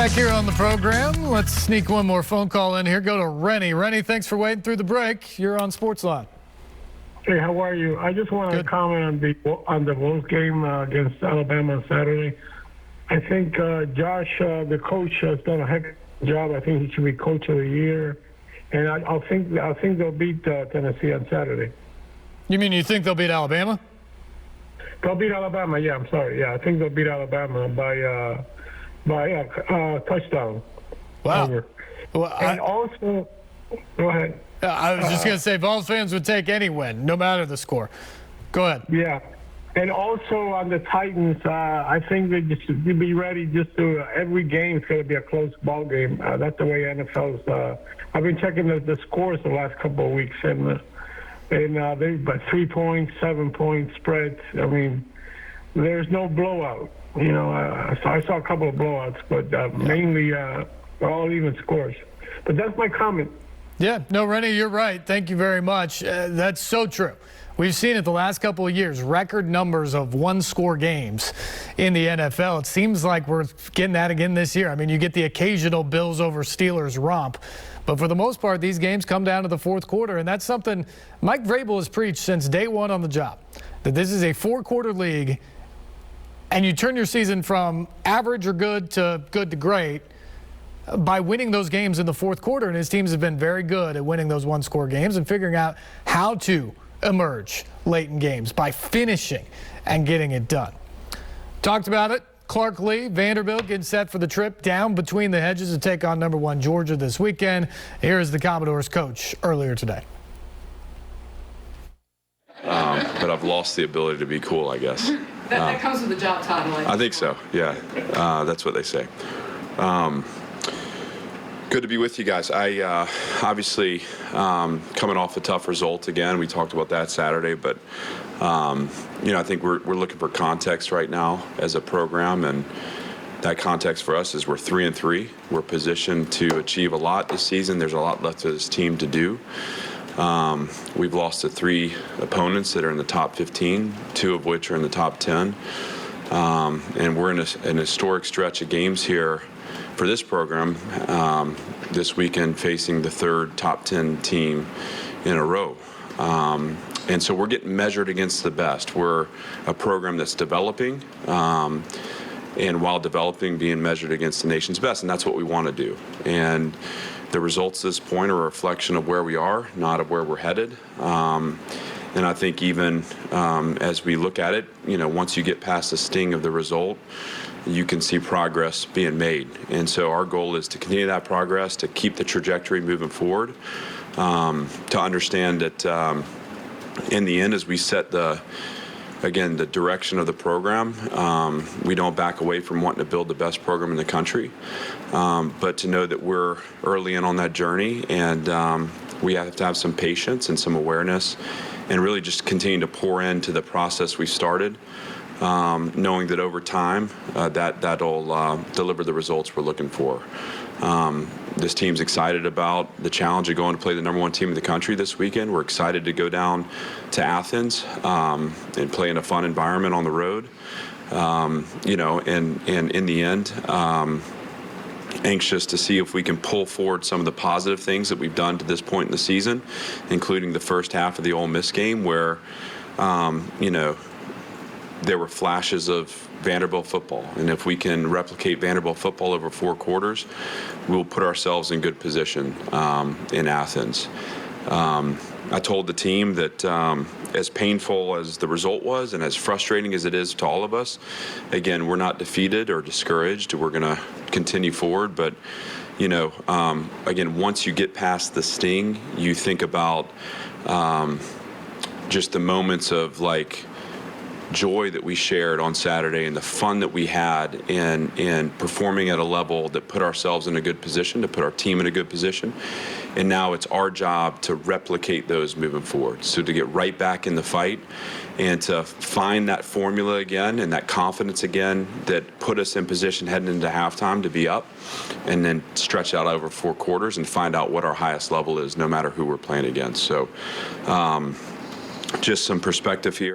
Back here on the program, let's sneak one more phone call in here. Go to Rennie. Rennie, thanks for waiting through the break. You're on SportsLine. Hey, how are you? I just want to comment on the Vols game against Alabama on Saturday. I think Josh, the coach, has done a heck of a job. I think he should be coach of the year, and I think they'll beat Tennessee on Saturday. You mean you think they'll beat Alabama? They'll beat Alabama. Yeah, I'm sorry. Yeah, I think they'll beat Alabama by touchdown. Wow. Over. Well, and also, go ahead. I was just going to say, Vols fans would take any win, no matter the score. Go ahead. Yeah. And also on the Titans, I think they just to be ready just to every game is going to be a close ball game. That's the way NFL's. I've been checking the scores the last couple of weeks, and they but 3 points, 7 point spreads. I mean, there's no blowout. You know, I saw a couple of blowouts, but mainly all even scores. But that's my comment. Yeah, no, Rennie, you're right. Thank you very much. That's so true. We've seen it the last couple of years, record numbers of one-score games in the NFL. It seems like we're getting that again this year. I mean, you get the occasional Bills over Steelers romp, but for the most part, these games come down to the fourth quarter, and that's something Mike Vrabel has preached since day one on the job, that this is a four-quarter league, and you turn your season from average or good to great by winning those games in the fourth quarter, and his teams have been very good at winning those one-score games and figuring out how to emerge late in games by finishing and getting it done. Talked about it. Clark Lee, Vanderbilt getting set for the trip down between the hedges to take on #1 Georgia this weekend. Here is the Commodores coach earlier today. But I've lost the ability to be cool, I guess. That comes with the job title. I think so, yeah. That's what they say. Good to be with you guys. I obviously coming off a tough result again. We talked about that Saturday, but you know, I think we're looking for context right now as a program, and that context for us is we're 3-3. We're positioned to achieve a lot this season. There's a lot left of this team to do. We've lost to 3 opponents that are in the top 15, 2 of which are in the top 10, and we're in an historic stretch of games here for this program this weekend, facing the 3rd top 10 team in a row. And so we're getting measured against the best. We're a program that's developing, and while developing, being measured against the nation's best, and that's what we want to do. And the results at this point are a reflection of where we are, not of where we're headed. And I think even as we look at it, you know, once you get past the sting of the result, you can see progress being made. And so our goal is to continue that progress, to keep the trajectory moving forward, to understand that in the end, as we set the direction of the program, we don't back away from wanting to build the best program in the country, but to know that we're early in on that journey, and we have to have some patience and some awareness and really just continue to pour into the process we started, knowing that over time that'll deliver the results we're looking for. This team's excited about the challenge of going to play the #1 team in the country this weekend. We're excited to go down to Athens and play in a fun environment on the road. You know, and in the end, anxious to see if we can pull forward some of the positive things that we've done to this point in the season, including the first half of the Ole Miss game where, you know, there were flashes of Vanderbilt football. And if we can replicate Vanderbilt football over 4 quarters, we'll put ourselves in good position in Athens. I told the team that as painful as the result was and as frustrating as it is to all of us, again, we're not defeated or discouraged. We're going to continue forward. But, you know, again, once you get past the sting, you think about just the moments of, like, joy that we shared on Saturday and the fun that we had in performing at a level that put ourselves in a good position, to put our team in a good position. And now it's our job to replicate those moving forward. So to get right back in the fight and to find that formula again and that confidence again that put us in position heading into halftime to be up, and then stretch out over 4 quarters and find out what our highest level is no matter who we're playing against. So just some perspective here.